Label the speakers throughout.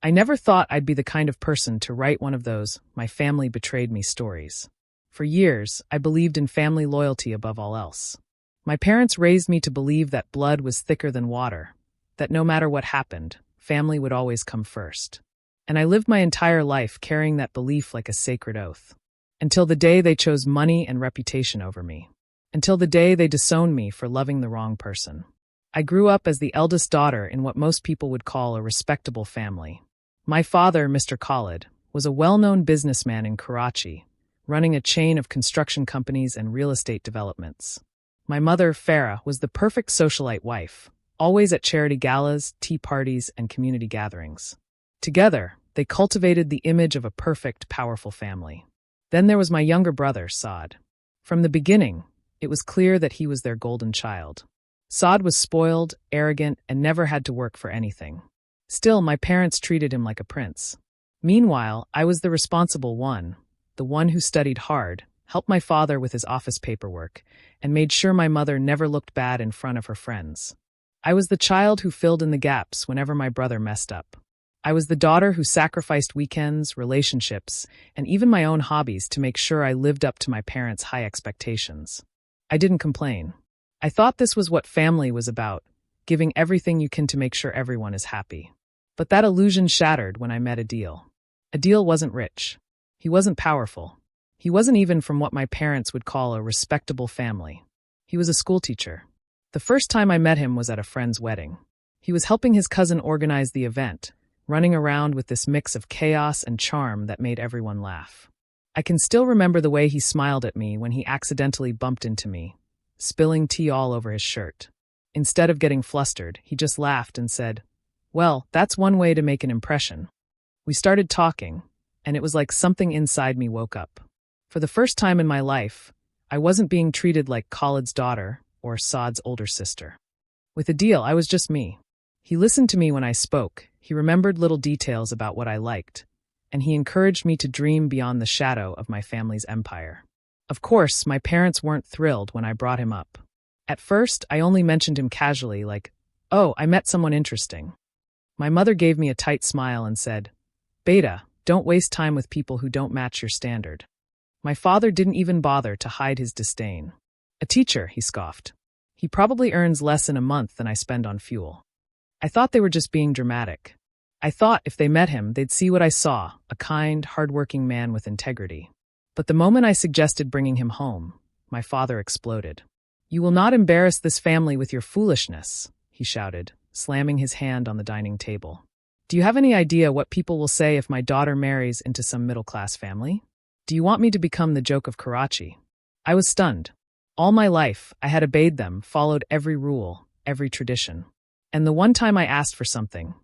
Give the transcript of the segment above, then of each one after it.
Speaker 1: I never thought I'd be the kind of person to write one of those "my family betrayed me" stories. For years, I believed in family loyalty above all else. My parents raised me to believe that blood was thicker than water, that no matter what happened, family would always come first. And I lived my entire life carrying that belief like a sacred oath. Until the day they chose money and reputation over me. Until the day they disowned me for loving the wrong person. I grew up as the eldest daughter in what most people would call a respectable family. My father, Mr. Khalid, was a well-known businessman in Karachi, running a chain of construction companies and real estate developments. My mother, Farah, was the perfect socialite wife, always at charity galas, tea parties, and community gatherings. Together, they cultivated the image of a perfect, powerful family. Then there was my younger brother, Saad. From the beginning, it was clear that he was their golden child. Saad was spoiled, arrogant, and never had to work for anything. Still, my parents treated him like a prince. Meanwhile, I was the responsible one, the one who studied hard, helped my father with his office paperwork, and made sure my mother never looked bad in front of her friends. I was the child who filled in the gaps whenever my brother messed up. I was the daughter who sacrificed weekends, relationships, and even my own hobbies to make sure I lived up to my parents' high expectations. I didn't complain. I thought this was what family was about, giving everything you can to make sure everyone is happy. But that illusion shattered when I met Adil. Adil wasn't rich. He wasn't powerful. He wasn't even from what my parents would call a respectable family. He was a schoolteacher. The first time I met him was at a friend's wedding. He was helping his cousin organize the event, running around with this mix of chaos and charm that made everyone laugh. I can still remember the way he smiled at me when he accidentally bumped into me, spilling tea all over his shirt. Instead of getting flustered, he just laughed and said, "Well, that's one way to make an impression." We started talking, and it was like something inside me woke up. For the first time in my life, I wasn't being treated like Khalid's daughter or Saad's older sister. With Adil, I was just me. He listened to me when I spoke, he remembered little details about what I liked, and he encouraged me to dream beyond the shadow of my family's empire. Of course, my parents weren't thrilled when I brought him up. At first, I only mentioned him casually, like, "Oh, I met someone interesting." My mother gave me a tight smile and said, "Beta, don't waste time with people who don't match your standard." My father didn't even bother to hide his disdain. "A teacher," he scoffed. "He probably earns less in a month than I spend on fuel." I thought they were just being dramatic. I thought if they met him, they'd see what I saw, a kind, hardworking man with integrity. But the moment I suggested bringing him home, my father exploded. "You will not embarrass this family with your foolishness," he shouted, slamming his hand on the dining table. "Do you have any idea what people will say if my daughter marries into some middle-class family? Do you want me to become the joke of Karachi?" I was stunned. All my life, I had obeyed them, followed every rule, every tradition. And the one time I asked for something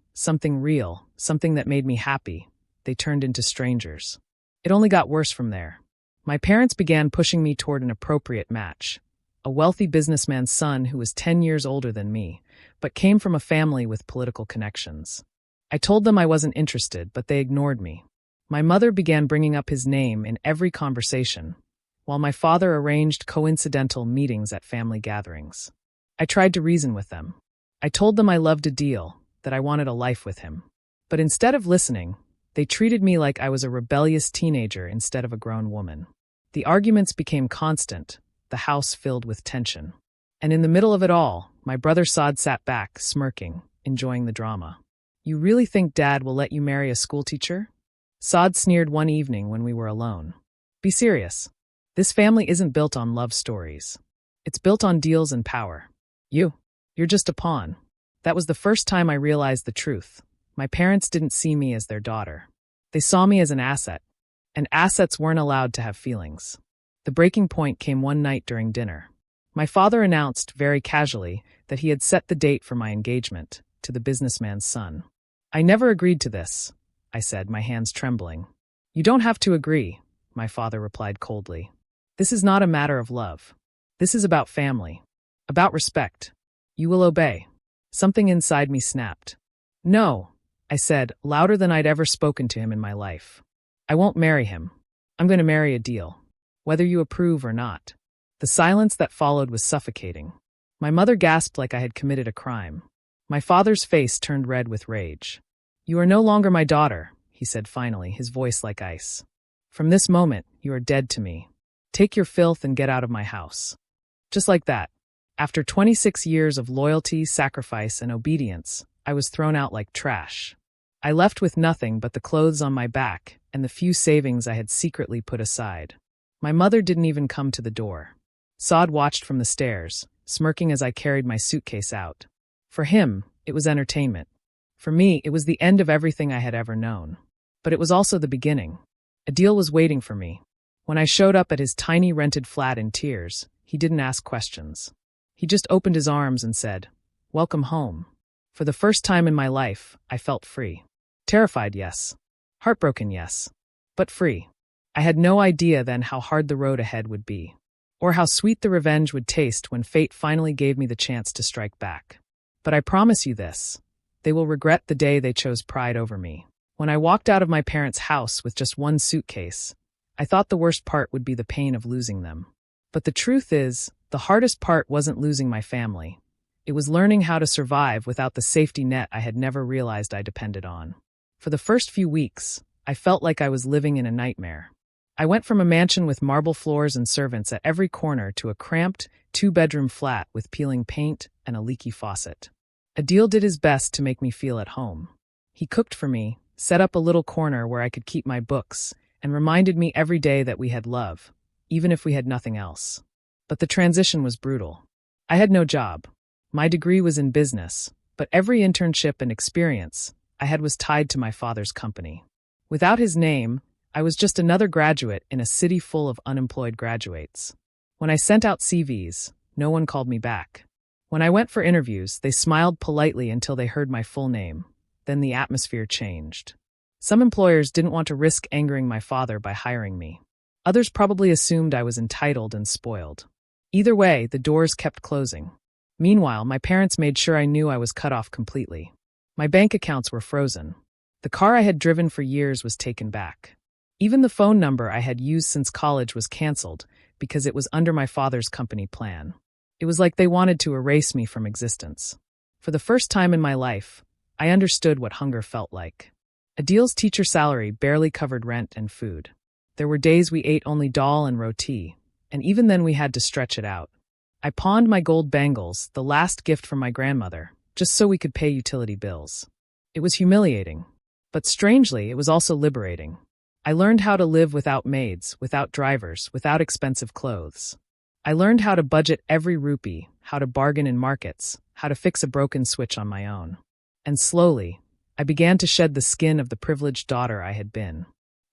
Speaker 1: real, something that made me happy, they turned into strangers. It only got worse from there. My parents began pushing me toward an appropriate match. A wealthy businessman's son who was 10 years older than me, but came from a family with political connections. I told them I wasn't interested, but they ignored me. My mother began bringing up his name in every conversation, while my father arranged coincidental meetings at family gatherings. I tried to reason with them. I told them I loved Adil, that I wanted a life with him. But instead of listening, they treated me like I was a rebellious teenager instead of a grown woman. The arguments became constant, the house filled with tension. And in the middle of it all, my brother Saad sat back, smirking, enjoying the drama. "You really think Dad will let you marry a schoolteacher?" Saad sneered one evening when we were alone. "Be serious. This family isn't built on love stories. It's built on deals and power. You're just a pawn." That was the first time I realized the truth. My parents didn't see me as their daughter. They saw me as an asset, and assets weren't allowed to have feelings. The breaking point came one night during dinner. My father announced, very casually, that he had set the date for my engagement to the businessman's son. "I never agreed to this," I said, my hands trembling. "You don't have to agree," my father replied coldly. "This is not a matter of love. This is about family, about respect. You will obey." Something inside me snapped. "No," I said, louder than I'd ever spoken to him in my life. "I won't marry him. I'm going to marry Adil, whether you approve or not." The silence that followed was suffocating. My mother gasped like I had committed a crime. My father's face turned red with rage. "You are no longer my daughter," he said finally, his voice like ice. "From this moment, you are dead to me. Take your filth and get out of my house." Just like that. After 26 years of loyalty, sacrifice, and obedience, I was thrown out like trash. I left with nothing but the clothes on my back and the few savings I had secretly put aside. My mother didn't even come to the door. Saad watched from the stairs, smirking as I carried my suitcase out. For him, it was entertainment. For me, it was the end of everything I had ever known. But it was also the beginning. Adil was waiting for me. When I showed up at his tiny rented flat in tears, he didn't ask questions. He just opened his arms and said, "Welcome home." For the first time in my life, I felt free. Terrified, yes. Heartbroken, yes. But free. I had no idea then how hard the road ahead would be, or how sweet the revenge would taste when fate finally gave me the chance to strike back. But I promise you this, they will regret the day they chose pride over me. When I walked out of my parents' house with just one suitcase, I thought the worst part would be the pain of losing them. But the truth is, the hardest part wasn't losing my family. It was learning how to survive without the safety net I had never realized I depended on. For the first few weeks, I felt like I was living in a nightmare. I went from a mansion with marble floors and servants at every corner to a cramped, two-bedroom flat with peeling paint and a leaky faucet. Adil did his best to make me feel at home. He cooked for me, set up a little corner where I could keep my books, and reminded me every day that we had love, even if we had nothing else. But the transition was brutal. I had no job. My degree was in business, but every internship and experience I had was tied to my father's company. Without his name, I was just another graduate in a city full of unemployed graduates. When I sent out CVs, no one called me back. When I went for interviews, they smiled politely until they heard my full name. Then the atmosphere changed. Some employers didn't want to risk angering my father by hiring me. Others probably assumed I was entitled and spoiled. Either way, the doors kept closing. Meanwhile, my parents made sure I knew I was cut off completely. My bank accounts were frozen. The car I had driven for years was taken back. Even the phone number I had used since college was canceled because it was under my father's company plan. It was like they wanted to erase me from existence. For the first time in my life, I understood what hunger felt like. Adil's teacher salary barely covered rent and food. There were days we ate only dal and roti, and even then we had to stretch it out. I pawned my gold bangles, the last gift from my grandmother, just so we could pay utility bills. It was humiliating, but strangely, it was also liberating. I learned how to live without maids, without drivers, without expensive clothes. I learned how to budget every rupee, how to bargain in markets, how to fix a broken switch on my own. And slowly, I began to shed the skin of the privileged daughter I had been.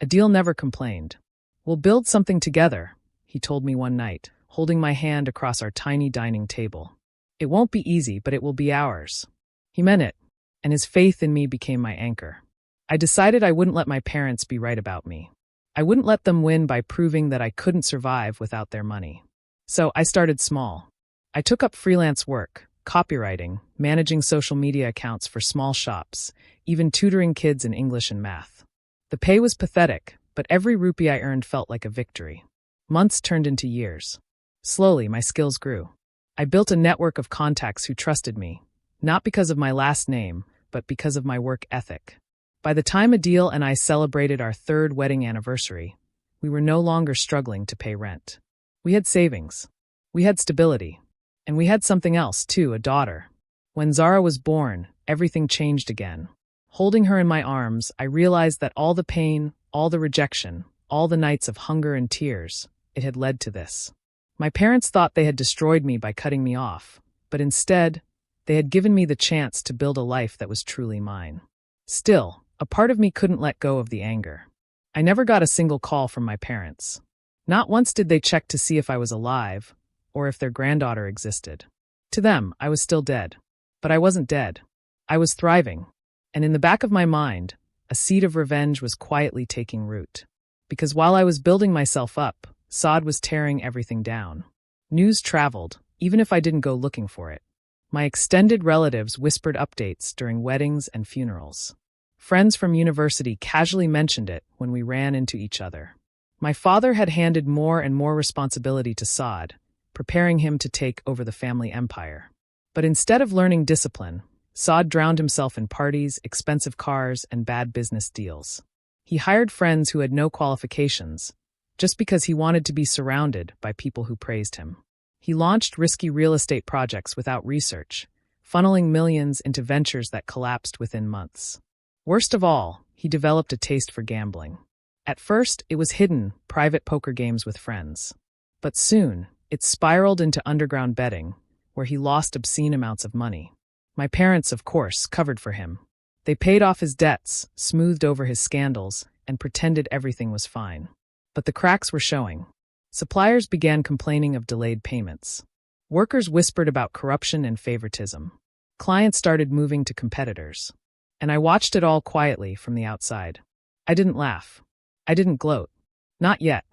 Speaker 1: Adil never complained. "We'll build something together," he told me one night, holding my hand across our tiny dining table. "It won't be easy, but it will be ours." He meant it, and his faith in me became my anchor. I decided I wouldn't let my parents be right about me. I wouldn't let them win by proving that I couldn't survive without their money. So I started small. I took up freelance work, copywriting, managing social media accounts for small shops, even tutoring kids in English and math. The pay was pathetic, but every rupee I earned felt like a victory. Months turned into years. Slowly, my skills grew. I built a network of contacts who trusted me, not because of my last name, but because of my work ethic. By the time Adil and I celebrated our third wedding anniversary, we were no longer struggling to pay rent. We had savings. We had stability. And we had something else, too, a daughter. When Zara was born, everything changed again. Holding her in my arms, I realized that all the pain, all the rejection, all the nights of hunger and tears, it had led to this. My parents thought they had destroyed me by cutting me off, but instead, they had given me the chance to build a life that was truly mine. Still, a part of me couldn't let go of the anger. I never got a single call from my parents. Not once did they check to see if I was alive, or if their granddaughter existed. To them, I was still dead. But I wasn't dead. I was thriving. And in the back of my mind, a seed of revenge was quietly taking root. Because while I was building myself up, Saad was tearing everything down. News traveled, even if I didn't go looking for it. My extended relatives whispered updates during weddings and funerals. Friends from university casually mentioned it when we ran into each other. My father had handed more and more responsibility to Saad, preparing him to take over the family empire. But instead of learning discipline, Saad drowned himself in parties, expensive cars, and bad business deals. He hired friends who had no qualifications, just because he wanted to be surrounded by people who praised him. He launched risky real estate projects without research, funneling millions into ventures that collapsed within months. Worst of all, he developed a taste for gambling. At first, it was hidden, private poker games with friends. But soon, it spiraled into underground betting, where he lost obscene amounts of money. My parents, of course, covered for him. They paid off his debts, smoothed over his scandals, and pretended everything was fine. But the cracks were showing. Suppliers began complaining of delayed payments. Workers whispered about corruption and favoritism. Clients started moving to competitors. And I watched it all quietly from the outside. I didn't laugh. I didn't gloat. Not yet.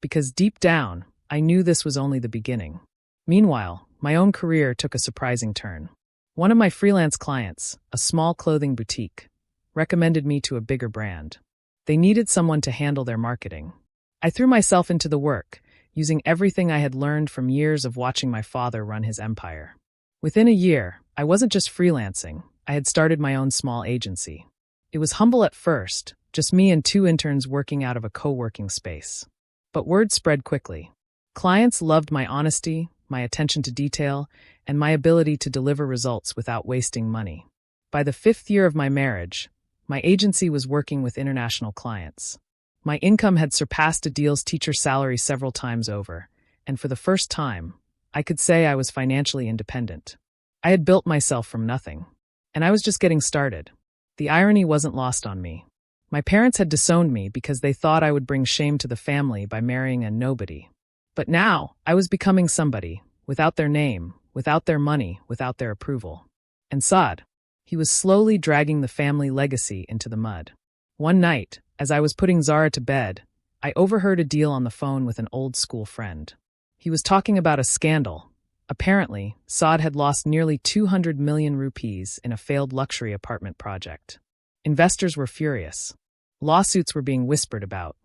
Speaker 1: Because deep down, I knew this was only the beginning. Meanwhile, my own career took a surprising turn. One of my freelance clients, a small clothing boutique, recommended me to a bigger brand. They needed someone to handle their marketing. I threw myself into the work, using everything I had learned from years of watching my father run his empire. Within a year, I wasn't just freelancing, I had started my own small agency. It was humble at first, just me and 2 interns working out of a co-working space. But word spread quickly. Clients loved my honesty, my attention to detail, and my ability to deliver results without wasting money. By the 5th year of my marriage, my agency was working with international clients. My income had surpassed a deal's teacher salary several times over, and for the first time, I could say I was financially independent. I had built myself from nothing, and I was just getting started. The irony wasn't lost on me. My parents had disowned me because they thought I would bring shame to the family by marrying a nobody. But now, I was becoming somebody, without their name, without their money, without their approval. And Saad, he was slowly dragging the family legacy into the mud. One night, as I was putting Zara to bed, I overheard a deal on the phone with an old school friend. He was talking about a scandal. Apparently, Saad had lost nearly 200 million rupees in a failed luxury apartment project. Investors were furious. Lawsuits were being whispered about.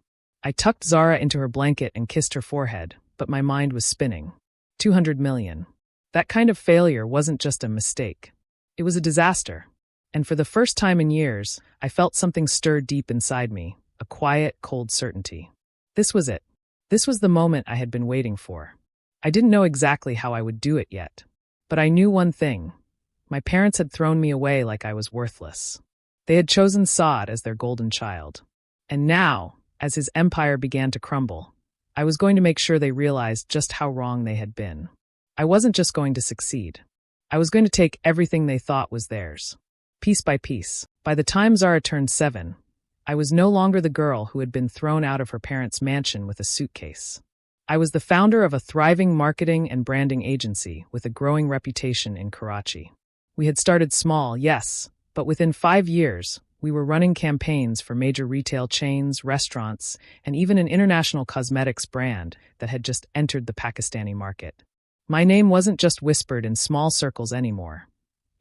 Speaker 1: I tucked Zara into her blanket and kissed her forehead, but my mind was spinning. 200 million. That kind of failure wasn't just a mistake. It was a disaster. And for the first time in years, I felt something stir deep inside me, a quiet, cold certainty. This was it. This was the moment I had been waiting for. I didn't know exactly how I would do it yet. But I knew one thing. My parents had thrown me away like I was worthless. They had chosen Saad as their golden child. And now, as his empire began to crumble, I was going to make sure they realized just how wrong they had been. I wasn't just going to succeed. I was going to take everything they thought was theirs. Piece by piece. By the time Zara turned 7, I was no longer the girl who had been thrown out of her parents' mansion with a suitcase. I was the founder of a thriving marketing and branding agency with a growing reputation in Karachi. We had started small, yes, but within 5 years, we were running campaigns for major retail chains, restaurants, and even an international cosmetics brand that had just entered the Pakistani market. My name wasn't just whispered in small circles anymore.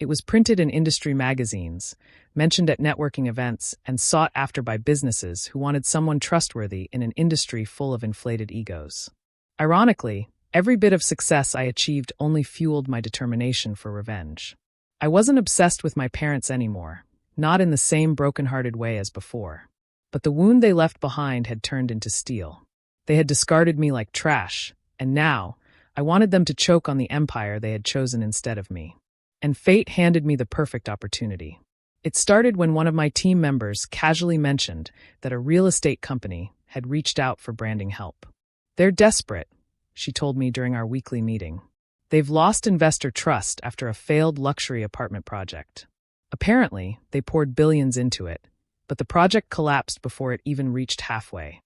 Speaker 1: It was printed in industry magazines, mentioned at networking events, and sought after by businesses who wanted someone trustworthy in an industry full of inflated egos. Ironically, every bit of success I achieved only fueled my determination for revenge. I wasn't obsessed with my parents anymore, not in the same broken-hearted way as before. But the wound they left behind had turned into steel. They had discarded me like trash, and now, I wanted them to choke on the empire they had chosen instead of me. And fate handed me the perfect opportunity. It started when one of my team members casually mentioned that a real estate company had reached out for branding help. They're desperate, she told me during our weekly meeting. They've lost investor trust after a failed luxury apartment project. Apparently, they poured billions into it, but the project collapsed before it even reached halfway.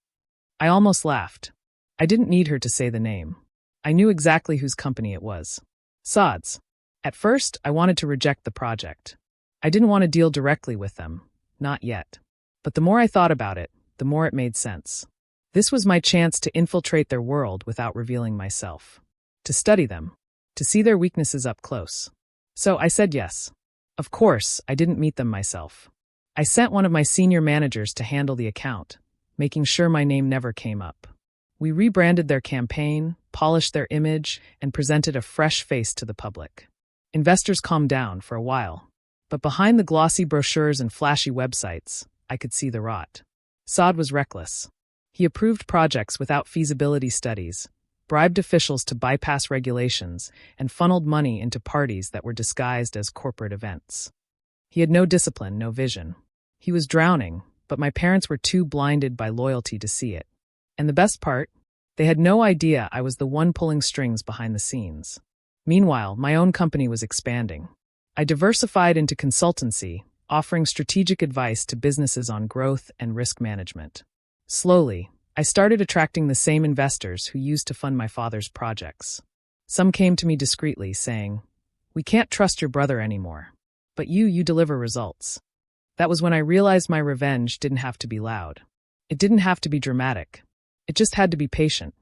Speaker 1: I almost laughed. I didn't need her to say the name. I knew exactly whose company it was. Saad's. At first, I wanted to reject the project. I didn't want to deal directly with them. Not yet. But the more I thought about it, the more it made sense. This was my chance to infiltrate their world without revealing myself. To study them. To see their weaknesses up close. So I said yes. Of course, I didn't meet them myself. I sent one of my senior managers to handle the account, making sure my name never came up. We rebranded their campaign, polished their image, and presented a fresh face to the public. Investors calmed down for a while. But behind the glossy brochures and flashy websites, I could see the rot. Saad was reckless. He approved projects without feasibility studies, bribed officials to bypass regulations, and funneled money into parties that were disguised as corporate events. He had no discipline, no vision. He was drowning, but my parents were too blinded by loyalty to see it. And the best part? They had no idea I was the one pulling strings behind the scenes. Meanwhile, my own company was expanding. I diversified into consultancy, offering strategic advice to businesses on growth and risk management. Slowly, I started attracting the same investors who used to fund my father's projects. Some came to me discreetly, saying, "We can't trust your brother anymore. But you deliver results." That was when I realized my revenge didn't have to be loud. It didn't have to be dramatic. It just had to be patient.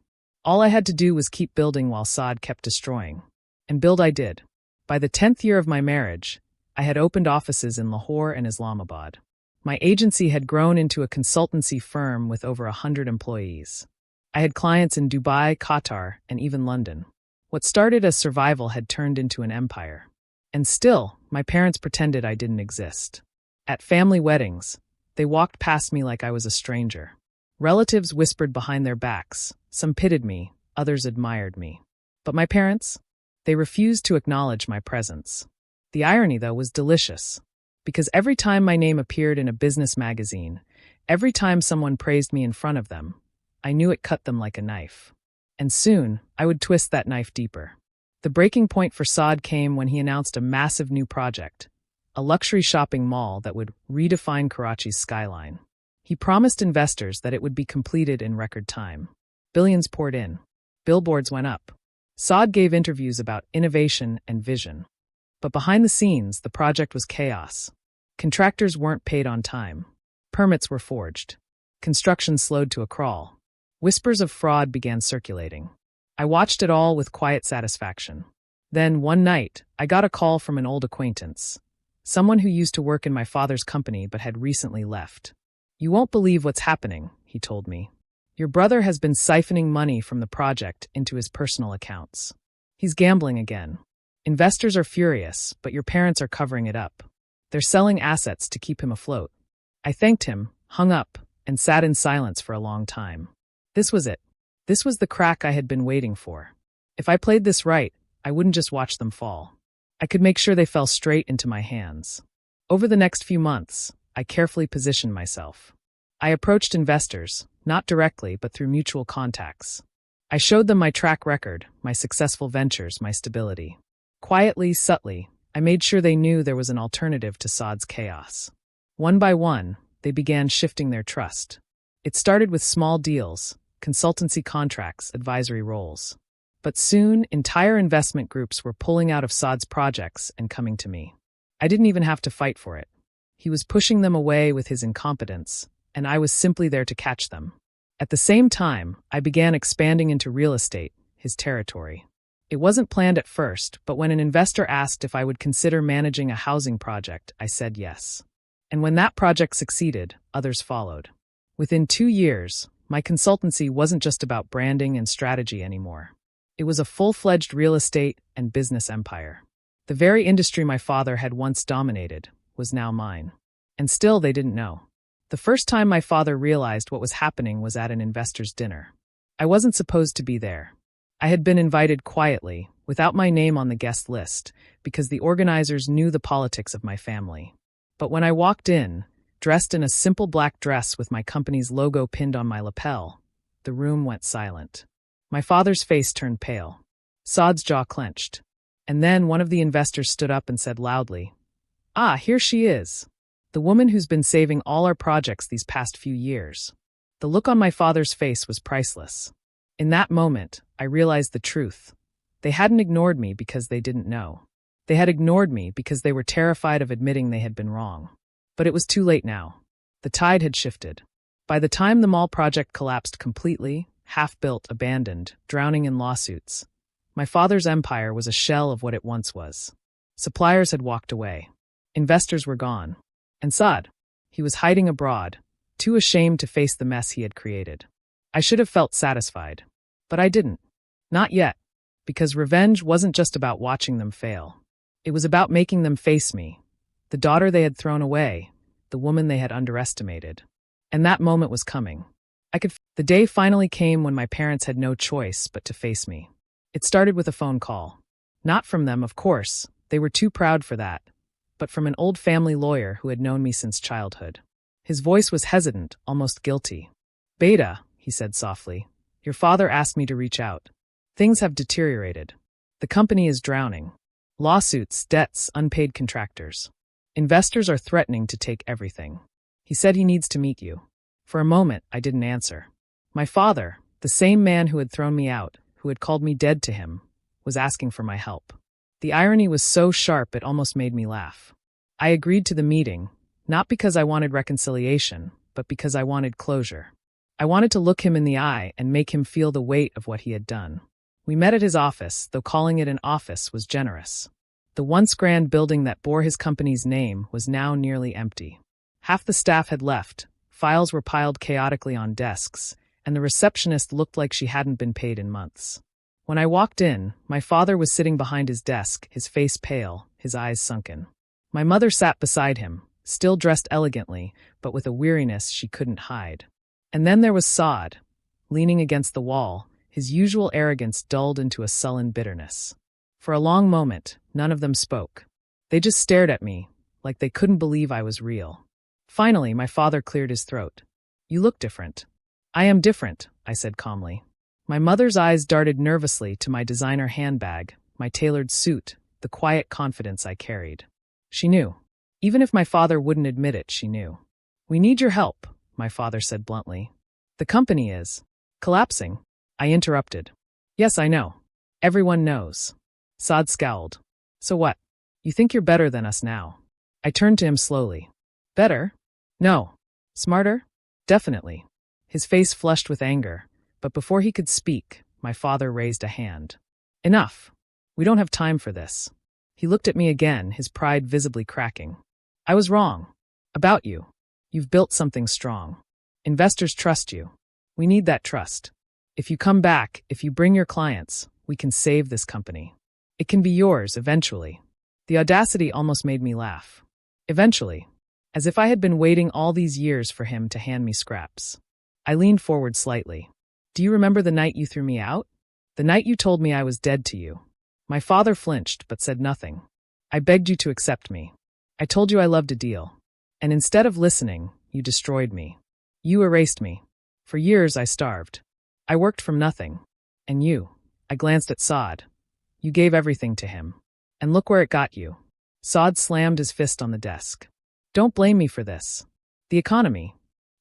Speaker 1: All I had to do was keep building while Saad kept destroying. And build I did. By the 10th year of my marriage, I had opened offices in Lahore and Islamabad. My agency had grown into a consultancy firm with over 100 employees. I had clients in Dubai, Qatar, and even London. What started as survival had turned into an empire. And still, my parents pretended I didn't exist. At family weddings, they walked past me like I was a stranger. Relatives whispered behind their backs. Some pitied me, others admired me. But my parents? They refused to acknowledge my presence. The irony, though, was delicious. Because every time my name appeared in a business magazine, every time someone praised me in front of them, I knew it cut them like a knife. And soon, I would twist that knife deeper. The breaking point for Saad came when he announced a massive new project, a luxury shopping mall that would redefine Karachi's skyline. He promised investors that it would be completed in record time. Billions poured in. Billboards went up. Saad gave interviews about innovation and vision. But behind the scenes, the project was chaos. Contractors weren't paid on time. Permits were forged. Construction slowed to a crawl. Whispers of fraud began circulating. I watched it all with quiet satisfaction. Then, one night, I got a call from an old acquaintance. Someone who used to work in my father's company but had recently left. "You won't believe what's happening," he told me. "Your brother has been siphoning money from the project into his personal accounts. He's gambling again. Investors are furious, but your parents are covering it up. They're selling assets to keep him afloat." I thanked him, hung up, and sat in silence for a long time. This was it. This was the crack I had been waiting for. If I played this right, I wouldn't just watch them fall. I could make sure they fell straight into my hands. Over the next few months, I carefully positioned myself. I approached investors, not directly but through mutual contacts. I showed them my track record, my successful ventures, my stability. Quietly, subtly, I made sure they knew there was an alternative to Saad's chaos. One by one, they began shifting their trust. It started with small deals, consultancy contracts, advisory roles. But soon, entire investment groups were pulling out of Saad's projects and coming to me. I didn't even have to fight for it. He was pushing them away with his incompetence, and I was simply there to catch them. At the same time, I began expanding into real estate, his territory. It wasn't planned at first, but when an investor asked if I would consider managing a housing project, I said yes. And when that project succeeded, others followed. Within 2 years, my consultancy wasn't just about branding and strategy anymore. It was a full-fledged real estate and business empire. The very industry my father had once dominated was now mine. And still they didn't know. The first time my father realized what was happening was at an investor's dinner. I wasn't supposed to be there. I had been invited quietly, without my name on the guest list, because the organizers knew the politics of my family. But when I walked in, dressed in a simple black dress with my company's logo pinned on my lapel, the room went silent. My father's face turned pale. Saad's jaw clenched. And then one of the investors stood up and said loudly, "Ah, here she is. The woman who's been saving all our projects these past few years." The look on my father's face was priceless. In that moment, I realized the truth. They hadn't ignored me because they didn't know. They had ignored me because they were terrified of admitting they had been wrong. But it was too late now. The tide had shifted. By the time the mall project collapsed completely, half-built, abandoned, drowning in lawsuits, my father's empire was a shell of what it once was. Suppliers had walked away. Investors were gone. And Saad, he was hiding abroad, too ashamed to face the mess he had created. I should have felt satisfied. But I didn't. Not yet. Because revenge wasn't just about watching them fail. It was about making them face me. The daughter they had thrown away, the woman they had underestimated. And that moment was coming. The day finally came when my parents had no choice but to face me. It started with a phone call. Not from them, of course. They were too proud for that. But from an old family lawyer who had known me since childhood. His voice was hesitant, almost guilty. "Beta," he said softly, "your father asked me to reach out. Things have deteriorated. The company is drowning. Lawsuits, debts, unpaid contractors. Investors are threatening to take everything. He said he needs to meet you." For a moment, I didn't answer. My father, the same man who had thrown me out, who had called me dead to him, was asking for my help. The irony was so sharp it almost made me laugh. I agreed to the meeting, not because I wanted reconciliation, but because I wanted closure. I wanted to look him in the eye and make him feel the weight of what he had done. We met at his office, though calling it an office was generous. The once grand building that bore his company's name was now nearly empty. Half the staff had left, files were piled chaotically on desks, and the receptionist looked like she hadn't been paid in months. When I walked in, my father was sitting behind his desk, his face pale, his eyes sunken. My mother sat beside him, still dressed elegantly, but with a weariness she couldn't hide. And then there was Saad, leaning against the wall, his usual arrogance dulled into a sullen bitterness. For a long moment, none of them spoke. They just stared at me, like they couldn't believe I was real. Finally, my father cleared his throat. "You look different." "I am different," I said calmly. My mother's eyes darted nervously to my designer handbag, my tailored suit, the quiet confidence I carried. She knew. Even if my father wouldn't admit it, she knew. "We need your help," my father said bluntly. "The company is collapsing." I interrupted. "Yes, I know. Everyone knows." Saad scowled. "So what? You think you're better than us now?" I turned to him slowly. "Better? No. Smarter? Definitely." His face flushed with anger, but before he could speak, my father raised a hand. "Enough. We don't have time for this." He looked at me again, his pride visibly cracking. "I was wrong. About you. You've built something strong. Investors trust you. We need that trust. If you come back, if you bring your clients, we can save this company. It can be yours eventually." The audacity almost made me laugh. Eventually. As if I had been waiting all these years for him to hand me scraps. I leaned forward slightly. "Do you remember the night you threw me out? The night you told me I was dead to you?" My father flinched but said nothing. "I begged you to accept me. I told you I loved a deal. And instead of listening, you destroyed me. You erased me. For years I starved. I worked from nothing. And you," I glanced at Saad. "You gave everything to him. And look where it got you." Saad slammed his fist on the desk. "Don't blame me for this. The economy."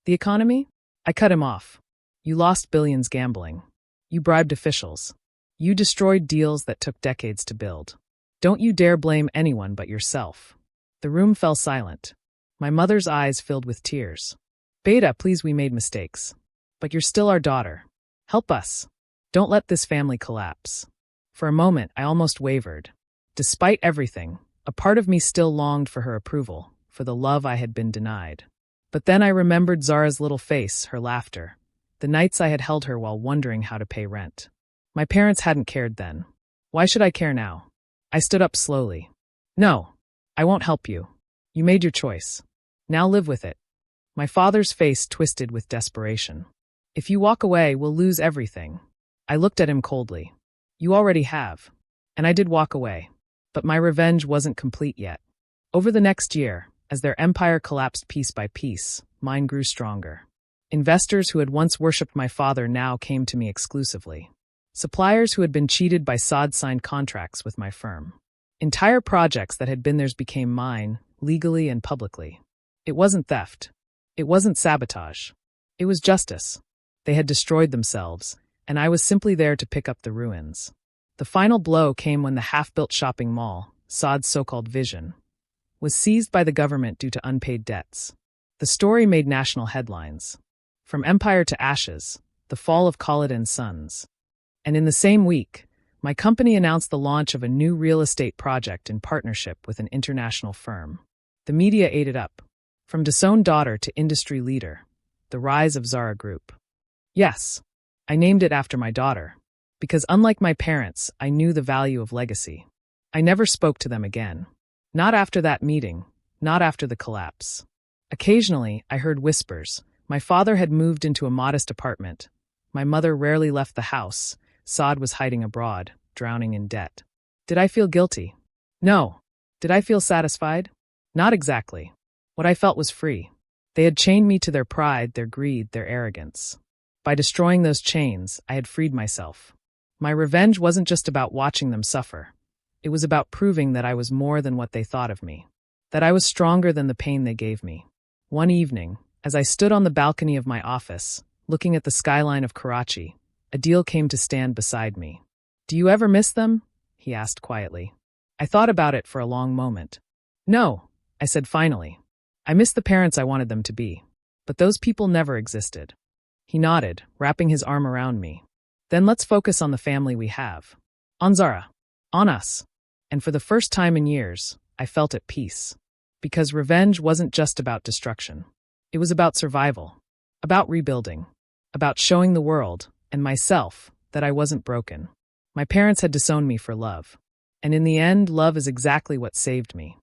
Speaker 1: "The economy?" I cut him off. "You lost billions gambling. You bribed officials. You destroyed deals that took decades to build. Don't you dare blame anyone but yourself." The room fell silent. My mother's eyes filled with tears. "Beta, please, we made mistakes. But you're still our daughter. Help us. Don't let this family collapse." For a moment, I almost wavered. Despite everything, a part of me still longed for her approval, for the love I had been denied. But then I remembered Zara's little face, her laughter, the nights I had held her while wondering how to pay rent. My parents hadn't cared then. Why should I care now? I stood up slowly. "No, I won't help you. You made your choice. Now live with it." My father's face twisted with desperation. "If you walk away, we'll lose everything." I looked at him coldly. "You already have." And I did walk away. But my revenge wasn't complete yet. Over the next year, as their empire collapsed piece by piece, mine grew stronger. Investors who had once worshipped my father now came to me exclusively. Suppliers who had been cheated by Saad signed contracts with my firm. Entire projects that had been theirs became mine, legally and publicly. It wasn't theft. It wasn't sabotage. It was justice. They had destroyed themselves, and I was simply there to pick up the ruins. The final blow came when the half-built shopping mall, Saad's so-called vision, was seized by the government due to unpaid debts. The story made national headlines. From empire to ashes, the fall of Khalid & Sons. And in the same week, my company announced the launch of a new real estate project in partnership with an international firm. The media ate it up. From disowned daughter to industry leader, the rise of Zara Group. Yes, I named it after my daughter. Because unlike my parents, I knew the value of legacy. I never spoke to them again. Not after that meeting, not after the collapse. Occasionally, I heard whispers. My father had moved into a modest apartment. My mother rarely left the house. Saad was hiding abroad, drowning in debt. Did I feel guilty? No. Did I feel satisfied? Not exactly. What I felt was free. They had chained me to their pride, their greed, their arrogance. By destroying those chains, I had freed myself. My revenge wasn't just about watching them suffer. It was about proving that I was more than what they thought of me, that I was stronger than the pain they gave me. One evening, as I stood on the balcony of my office, looking at the skyline of Karachi, Adil came to stand beside me. "Do you ever miss them?" he asked quietly. I thought about it for a long moment. "No," I said finally. "I miss the parents I wanted them to be. But those people never existed." He nodded, wrapping his arm around me. "Then let's focus on the family we have. On Zara. On us." And for the first time in years, I felt at peace. Because revenge wasn't just about destruction. It was about survival, about rebuilding, about showing the world, and myself, that I wasn't broken. My parents had disowned me for love. And in the end, love is exactly what saved me.